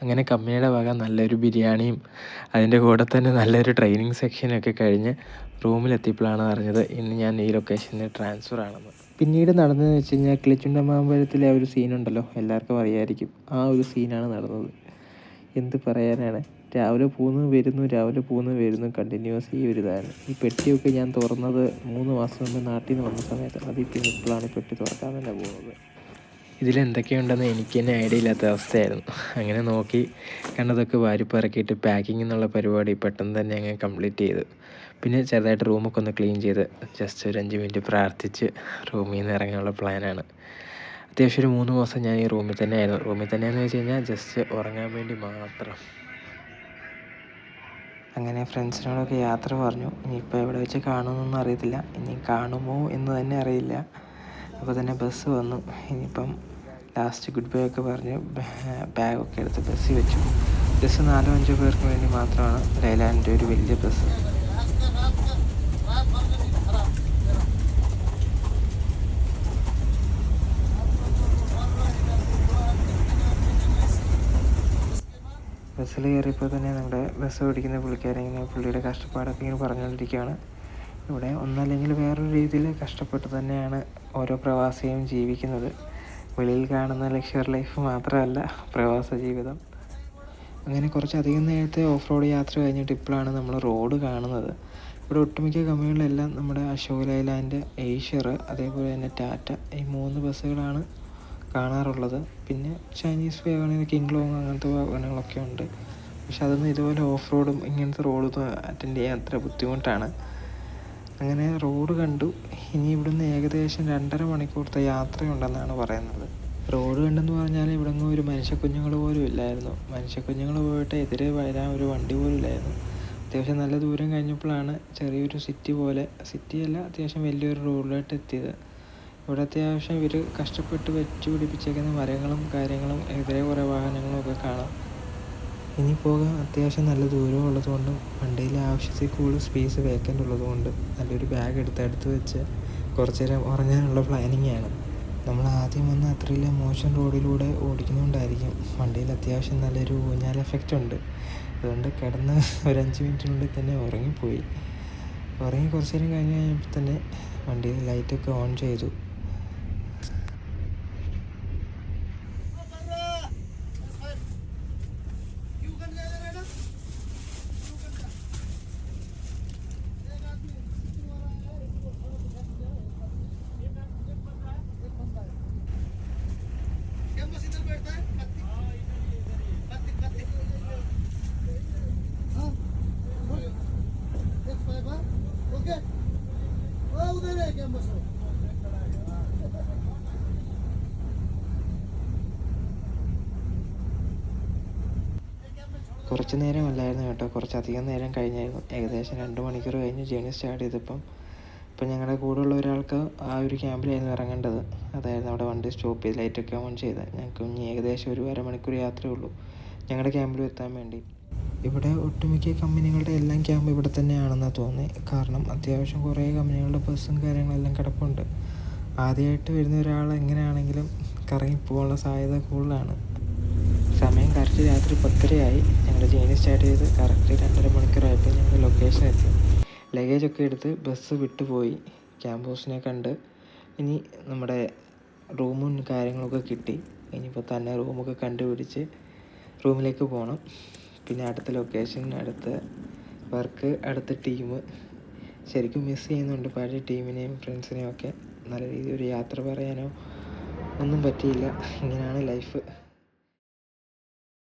അങ്ങനെ കമ്പനിയുടെ വക നല്ലൊരു ബിരിയാണിയും അതിൻ്റെ കൂടെ തന്നെ നല്ലൊരു ട്രെയിനിങ് സെക്ഷനൊക്കെ കഴിഞ്ഞ് റൂമിലെത്തിയപ്പോഴാണ് അറിഞ്ഞത് ഇന്ന് ഞാൻ ഈ ലൊക്കേഷനിൽ ട്രാൻസ്ഫർ ആണെന്ന്. പിന്നീട് നടന്നതെന്ന് വെച്ച് കഴിഞ്ഞാൽ കിളിച്ചുണ്ടൻ മാമ്പഴത്തിലെ ആ ഒരു സീനുണ്ടല്ലോ, എല്ലാവർക്കും അറിയാമായിരിക്കും. ആ ഒരു സീനാണ് നടന്നത്. എന്ത് പറയാനാണ്, രാവിലെ പോകുന്നു വരുന്നു, രാവിലെ പോകുന്നു വരുന്നു, കണ്ടിന്യൂസ് ഈ ഒരു ഇതാണ്. ഈ പെട്ടിയൊക്കെ ഞാൻ തുറന്നത് 3 മാസം മുമ്പ് നാട്ടിൽ നിന്ന് വന്ന സമയത്താണ്. അതിൽ പിന്നെ ഇപ്പോഴാണ് ഈ പെട്ടി തുറക്കാൻ തന്നെ പോകുന്നത്. ഇതിലെന്തൊക്കെയുണ്ടെന്ന് എനിക്ക് തന്നെ ഐഡിയ ഇല്ലാത്ത അവസ്ഥയായിരുന്നു. അങ്ങനെ നോക്കി കണ്ടതൊക്കെ വാരിപ്പറക്കിയിട്ട് പാക്കിംഗ് എന്നുള്ള പരിപാടി പെട്ടെന്ന് തന്നെ അങ്ങ് കംപ്ലീറ്റ് ചെയ്തു. പിന്നെ ചെറുതായിട്ട് റൂമൊക്കെ ഒന്ന് ക്ലീൻ ചെയ്ത് ജസ്റ്റ് ഒരു 5 മിനിറ്റ് പ്രാർത്ഥിച്ച് റൂമിൽ നിന്ന് ഇറങ്ങാനുള്ള പ്ലാനാണ്. അത്യാവശ്യം ഒരു 3 മാസം ഞാൻ ഈ റൂമിൽ തന്നെയായിരുന്നു. റൂമിൽ തന്നെയെന്ന് വെച്ച് കഴിഞ്ഞാൽ ജസ്റ്റ് ഉറങ്ങാൻ വേണ്ടി മാത്രം. അങ്ങനെ ഫ്രണ്ട്സിനോടൊക്കെ യാത്ര പറഞ്ഞു. ഇനിയിപ്പോൾ എവിടെ വെച്ച് കാണുമെന്നൊന്നും അറിയത്തില്ല, ഇനി കാണുമോ എന്ന് തന്നെ അറിയില്ല. അപ്പോൾ തന്നെ ബസ് വന്നു. ഇനിയിപ്പം ലാസ്റ്റ് ഗുഡ് ബൈ ഒക്കെ പറഞ്ഞ് ബാഗൊക്കെ എടുത്ത് ബസ്സിൽ വെച്ചു. ബസ് 4-5 പേർക്ക് വേണ്ടി മാത്രമാണ്, ലൈലാൻഡിൻ്റെ ഒരു വലിയ ബസ്. ബസ്സിൽ കയറിയപ്പോൾ തന്നെ നമ്മുടെ ബസ് ഓടിക്കുന്ന പുള്ളിക്കാരിങ്ങനെ പുള്ളിയുടെ കഷ്ടപ്പാടൊക്കെ ഇങ്ങനെ പറഞ്ഞുകൊണ്ടിരിക്കുകയാണ്. ഇവിടെ ഒന്നല്ലെങ്കിൽ വേറൊരു രീതിയിൽ കഷ്ടപ്പെട്ട് തന്നെയാണ് ഓരോ പ്രവാസിയും ജീവിക്കുന്നത്. വെളിയിൽ കാണുന്ന ലക്ഷറി ലൈഫ് മാത്രമല്ല പ്രവാസ ജീവിതം. അങ്ങനെ കുറച്ചധികം നേരത്തെ ഓഫ് റോഡ് യാത്ര കഴിഞ്ഞിട്ട് ഇപ്പോഴാണ് നമ്മൾ റോഡ് കാണുന്നത്. ഇവിടെ ഒട്ടുമിക്ക കമ്പനികളിലെല്ലാം നമ്മുടെ അശോക് ലൈലാൻഡ്, ഏഷ്യർ, അതേപോലെ തന്നെ ടാറ്റ, ഈ 3 ബസ്സുകളാണ് കാണാറുള്ളത്. പിന്നെ ചൈനീസ് വാഗണർ, കിങ് ലോങ് അങ്ങനത്തെ വാഗണുകളൊക്കെ ഉണ്ട്. പക്ഷെ അതൊന്നും ഇതുപോലെ ഓഫ് റോഡും ഇങ്ങനത്തെ റോഡൊന്നും അറ്റൻഡ് ചെയ്യാൻ അത്ര ബുദ്ധിമുട്ടാണ്. അങ്ങനെ റോഡ് കണ്ടു. ഇനി ഇവിടുന്ന് ഏകദേശം 2.5 മണിക്കൂറത്തെ യാത്രയുണ്ടെന്നാണ് പറയുന്നത്. റോഡ് കണ്ടെന്ന് പറഞ്ഞാൽ ഇവിടെങ്ങും ഒരു മനുഷ്യക്കുഞ്ഞുങ്ങൾ പോലും ഇല്ലായിരുന്നു. മനുഷ്യക്കുഞ്ഞുങ്ങൾ പോയിട്ട് എതിരെ വരാൻ ഒരു വണ്ടി പോലും ഇല്ലായിരുന്നു. അത്യാവശ്യം നല്ല ദൂരം കഴിഞ്ഞപ്പോഴാണ് ചെറിയൊരു സിറ്റി പോലെ, സിറ്റിയല്ല അത്യാവശ്യം വലിയൊരു റോഡിലോട്ട് എത്തിയത്. ഇവിടെ അത്യാവശ്യം ഇവർ കഷ്ടപ്പെട്ട് വെച്ച് പിടിപ്പിച്ചേക്കുന്ന മരങ്ങളും കാര്യങ്ങളും എതിരെ കുറേ വാഹനങ്ങളും ഒക്കെ കാണാം. ഇനി പോകാൻ അത്യാവശ്യം നല്ല ദൂരം ഉള്ളതുകൊണ്ടും വണ്ടിയിൽ ആവശ്യത്തിൽ കൂടുതൽ സ്പേസ് വേക്കൻ്റ് ഉള്ളതുകൊണ്ടും നല്ലൊരു ബാഗ് എടുത്ത് വെച്ച് കുറച്ച് നേരം ഉറങ്ങാനുള്ള പ്ലാനിങ്ങാണ്. നമ്മൾ ആദ്യം വന്ന് അത്രയില്ല മോശം റോഡിലൂടെ ഓടിക്കുന്നതുകൊണ്ടായിരിക്കും വണ്ടിയിൽ അത്യാവശ്യം നല്ലൊരു ഊഞ്ഞാൽ എഫക്റ്റ് ഉണ്ട്. അതുകൊണ്ട് കിടന്ന് ഒരു 5 മിനിറ്റിനുള്ളിൽ തന്നെ ഉറങ്ങി കുറച്ച് നേരം കഴിഞ്ഞപ്പോൾ തന്നെ വണ്ടിയിൽ ലൈറ്റൊക്കെ ഓൺ ചെയ്തു. കുറച്ച് നേരമല്ലായിരുന്നു കേട്ടോ, കുറച്ചധികം നേരം കഴിഞ്ഞായിരുന്നു. ഏകദേശം 2 മണിക്കൂർ കഴിഞ്ഞ് ജേണി സ്റ്റാർട്ട് ചെയ്തപ്പം ഇപ്പം ഞങ്ങളുടെ കൂടെയുള്ള ഒരാൾക്ക് ആ ഒരു ക്യാമ്പിലായിരുന്നു ഇറങ്ങേണ്ടത്. അതായിരുന്നു അവിടെ വണ്ടി സ്റ്റോപ്പ് ചെയ്ത് ലൈറ്റൊക്കെ ഓൺ ചെയ്ത്. ഞങ്ങൾക്ക് ഇനി ഏകദേശം ഒരു 1/2 മണിക്കൂർ യാത്രയേ ഉള്ളൂ ഞങ്ങളുടെ ക്യാമ്പിൽ എത്താൻ വേണ്ടി. ഇവിടെ ഒട്ടുമിക്ക കമ്പനികളുടെ എല്ലാം ക്യാമ്പ് ഇവിടെ തന്നെയാണെന്നാണ് തോന്നി. കാരണം അത്യാവശ്യം കുറേ കമ്പനികളുടെ ബസ്സും കാര്യങ്ങളെല്ലാം കിടപ്പുണ്ട്. ആദ്യമായിട്ട് വരുന്ന ഒരാൾ എങ്ങനെയാണെങ്കിലും കറങ്ങിപ്പോകാനുള്ള സാധ്യത കൂടുതലാണ്. സമയം കറക്റ്റ് രാത്രി 10:30 ഞങ്ങൾ ജേണി സ്റ്റാർട്ട് ചെയ്ത് കറക്റ്റ് 2.5 മണിക്കൂറായപ്പോൾ ഞങ്ങൾ ലൊക്കേഷൻ എത്തി. ലഗേജൊക്കെ എടുത്ത് ബസ് വിട്ടുപോയി. ക്യാമ്പസിനെ കണ്ട് ഇനി നമ്മുടെ റൂമും കാര്യങ്ങളൊക്കെ കിട്ടി. ഇനിയിപ്പോൾ തന്നെ റൂമൊക്കെ കണ്ടുപിടിച്ച് റൂമിലേക്ക് പോകണം. പിന്നെ അടുത്ത ലൊക്കേഷൻ, അടുത്ത വർക്ക്, അടുത്ത ടീം. ശരിക്കും മിസ് ചെയ്യുന്നുണ്ട് പഴയ ടീമിനെയും ഫ്രണ്ട്സിനെയും ഒക്കെ. നല്ല രീതിയിൽ ഒരു യാത്ര പറയാനോ ഒന്നും പറ്റിയില്ല. ഇങ്ങനെയാണ് ലൈഫ്.